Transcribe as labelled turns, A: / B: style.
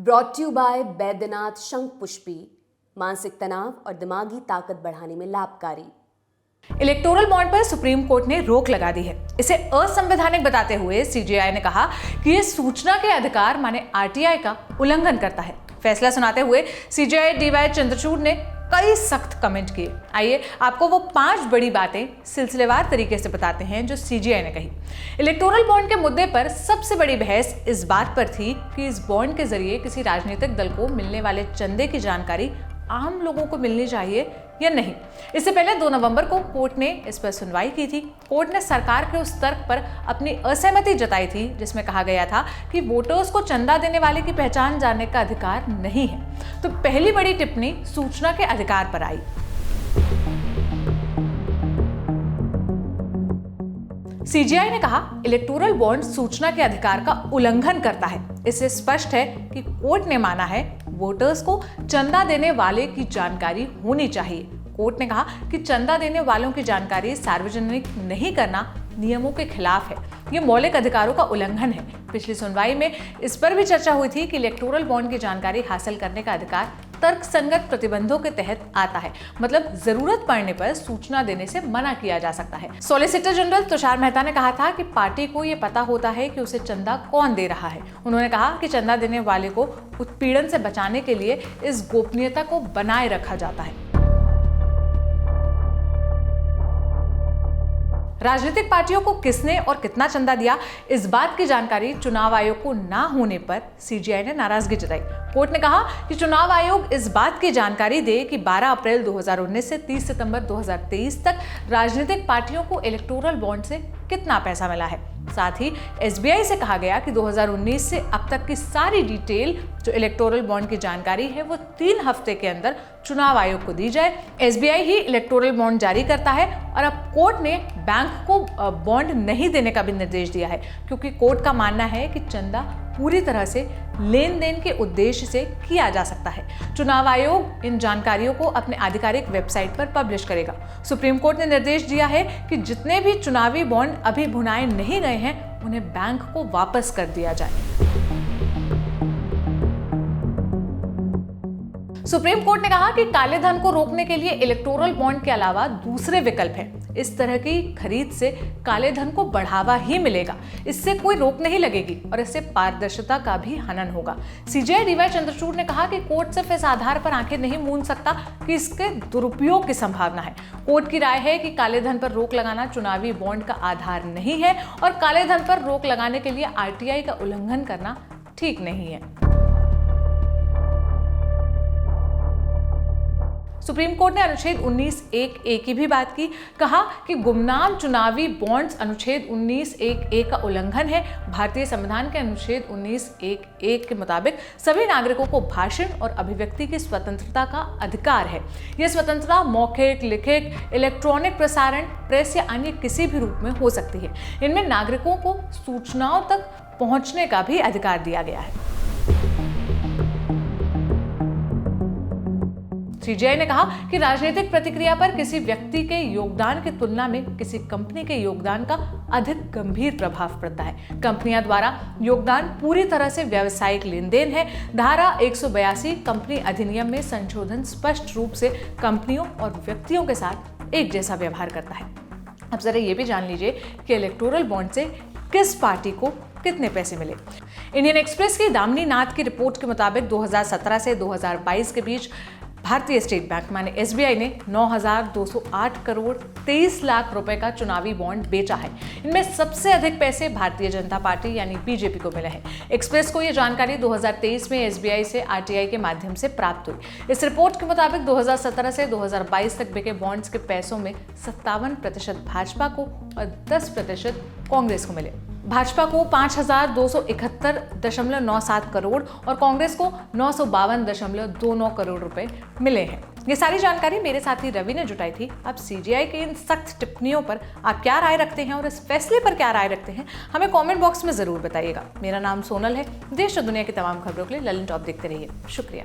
A: Brought to you by Baidyanath Shankhpushpi, मानसिक तनाव और दिमागी ताकत बढ़ाने में लाभकारी।
B: इलेक्टोरल बॉन्ड पर सुप्रीम कोर्ट ने रोक लगा दी है। इसे असंवैधानिक बताते हुए सीजेआई ने कहा कि यह सूचना के अधिकार माने आरटीआई का उल्लंघन करता है। फैसला सुनाते हुए सीजेआई डीवाई चंद्रचूड़ ने कई सख्त कमेंट किए। आइए आपको वो 5 बड़ी बातें सिलसिलेवार तरीके से बताते हैं जो सीजेआई ने कही। इलेक्टोरल बॉन्ड के मुद्दे पर सबसे बड़ी बहस इस बात पर थी कि इस बॉन्ड के जरिए किसी राजनीतिक दल को मिलने वाले चंदे की जानकारी आम लोगों को मिलनी चाहिए या नहीं। इससे पहले 2 नवंबर को कोर्ट ने इस पर सुनवाई की थी। कोर्ट ने सरकार के उस तर्क पर अपनी असहमति जताई थी जिसमें कहा गया था कि वोटर्स को चंदा देने वाले की पहचान जानने का अधिकार नहीं है। तो पहली बड़ी टिप्पणी सूचना के अधिकार पर आई। सीजेआई ने कहा इलेक्टोरल बॉन्ड सूचना के अधिकार का उल्लंघन करता है। इससे स्पष्ट है कि कोर्ट ने माना है वोटर्स को चंदा देने वाले की जानकारी होनी चाहिए। कोर्ट ने कहा कि चंदा देने वालों की जानकारी सार्वजनिक नहीं करना नियमों के खिलाफ है। ये मौलिक अधिकारों का उल्लंघन है। पिछली सुनवाई में इस पर भी चर्चा हुई थी कि इलेक्टोरल बॉन्ड की जानकारी हासिल करने का अधिकार तर्कसंगत प्रतिबंधों के तहत आता है, मतलब जरूरत पड़ने पर सूचना देने से मना किया जा सकता है। सॉलिसिटर जनरल तुषार मेहता ने कहा था कि पार्टी को यह पता होता है कि उसे चंदा कौन दे रहा है। उन्होंने कहा कि चंदा देने वाले को उत्पीड़न से बचाने के लिए इस गोपनीयता को बनाए रखा जाता है। राजनीतिक पार्टियों को किसने और कितना चंदा दिया, इस बात की जानकारी चुनाव आयोग को ना होने पर सीजेआई ने नाराजगी जताई। कोर्ट ने कहा कि चुनाव आयोग इस बात की जानकारी दे कि 12 अप्रैल 2019 से 30 सितंबर 2023 तक राजनीतिक पार्टियों को इलेक्टोरल बॉन्ड से कितना पैसा मिला है। साथ ही एसबीआई से कहा गया कि 2019 से अब तक की सारी डिटेल जो इलेक्टोरल बॉन्ड की जानकारी है वो 3 हफ्ते के अंदर चुनाव आयोग को दी जाए। एसबीआई ही इलेक्टोरल बॉन्ड जारी करता है और अब कोर्ट ने बैंक को बॉन्ड नहीं देने का भी निर्देश दिया है, क्योंकि कोर्ट का मानना है कि चंदा पूरी तरह से लेन देन के उद्देश्य से किया जा सकता है। चुनाव आयोग इन जानकारियों को अपने आधिकारिक वेबसाइट पर पब्लिश करेगा। सुप्रीम कोर्ट ने निर्देश दिया है कि जितने भी चुनावी बॉन्ड अभी भुनाए नहीं गए हैं उन्हें बैंक को वापस कर दिया जाए। सुप्रीम कोर्ट ने कहा कि काले धन को रोकने के लिए इलेक्टोरल बॉन्ड के अलावा दूसरे विकल्प हैं। इस तरह की खरीद से काले धन को बढ़ावा ही मिलेगा, इससे कोई रोक नहीं लगेगी और इससे पारदर्शिता का भी हनन होगा। सीजेआई डीवाई चंद्रचूड़ ने कहा कि कोर्ट सिर्फ इस आधार पर आंखें नहीं मूंद सकता कि इसके दुरुपयोग की संभावना है। कोर्ट की राय है कि काले धन पर रोक लगाना चुनावी बॉन्ड का आधार नहीं है और काले धन पर रोक लगाने के लिए आरटीआई का उल्लंघन करना ठीक नहीं है। सुप्रीम कोर्ट ने अनुच्छेद 19(1)(a) की भी बात की। कहा कि गुमनाम चुनावी बॉन्ड्स अनुच्छेद 19(1)(a) का उल्लंघन है। भारतीय संविधान के अनुच्छेद 19(1)(a) के मुताबिक सभी नागरिकों को भाषण और अभिव्यक्ति की स्वतंत्रता का अधिकार है। यह स्वतंत्रता मौखिक, लिखित, इलेक्ट्रॉनिक प्रसारण, प्रेस या अन्य किसी भी रूप में हो सकती है। इनमें नागरिकों को सूचनाओं तक पहुंचने का भी अधिकार दिया गया है। सीजेआई ने कहा कि राजनीतिक प्रतिक्रिया पर किसी व्यक्ति के योगदान की तुलना में किसी कंपनी के योगदान का अधिक गंभीर प्रभाव पड़ता है। कंपनियों द्वारा योगदान पूरी तरह से व्यावसायिक लेन देन है। धारा 182 कंपनी अधिनियम में संशोधन स्पष्ट रूप से कंपनियों और व्यक्तियों के साथ एक जैसा व्यवहार करता है। अब जरा ये भी जान लीजिए कि इलेक्टोरल बॉन्ड से किस पार्टी को कितने पैसे मिले। इंडियन एक्सप्रेस की दामिनी नाथ की रिपोर्ट के मुताबिक 2017 से 2022 के बीच भारतीय स्टेट बैंक माने एसबीआई ने 9,208 करोड़ 23 लाख रुपए का चुनावी बॉन्ड बेचा है। इनमें सबसे अधिक पैसे भारतीय जनता पार्टी यानी बीजेपी को मिले हैं। एक्सप्रेस को यह जानकारी 2023 में एसबीआई से आरटीआई के माध्यम से प्राप्त हुई। इस रिपोर्ट के मुताबिक 2017 से 2022 तक बिके बॉन्ड्स के पैसों में 57% भाजपा को और 10% कांग्रेस को मिले। भाजपा को 5,271.97 करोड़ और कांग्रेस को 952.29 करोड़ रुपए मिले हैं। ये सारी जानकारी मेरे साथी रवि ने जुटाई थी। अब सीजेआई के इन सख्त टिप्पणियों पर आप क्या राय रखते हैं और इस फैसले पर क्या राय रखते हैं, हमें कमेंट बॉक्स में जरूर बताइएगा। मेरा नाम सोनल है। देश और दुनिया की तमाम खबरों के लिए ललन टॉप देखते रहिए। शुक्रिया।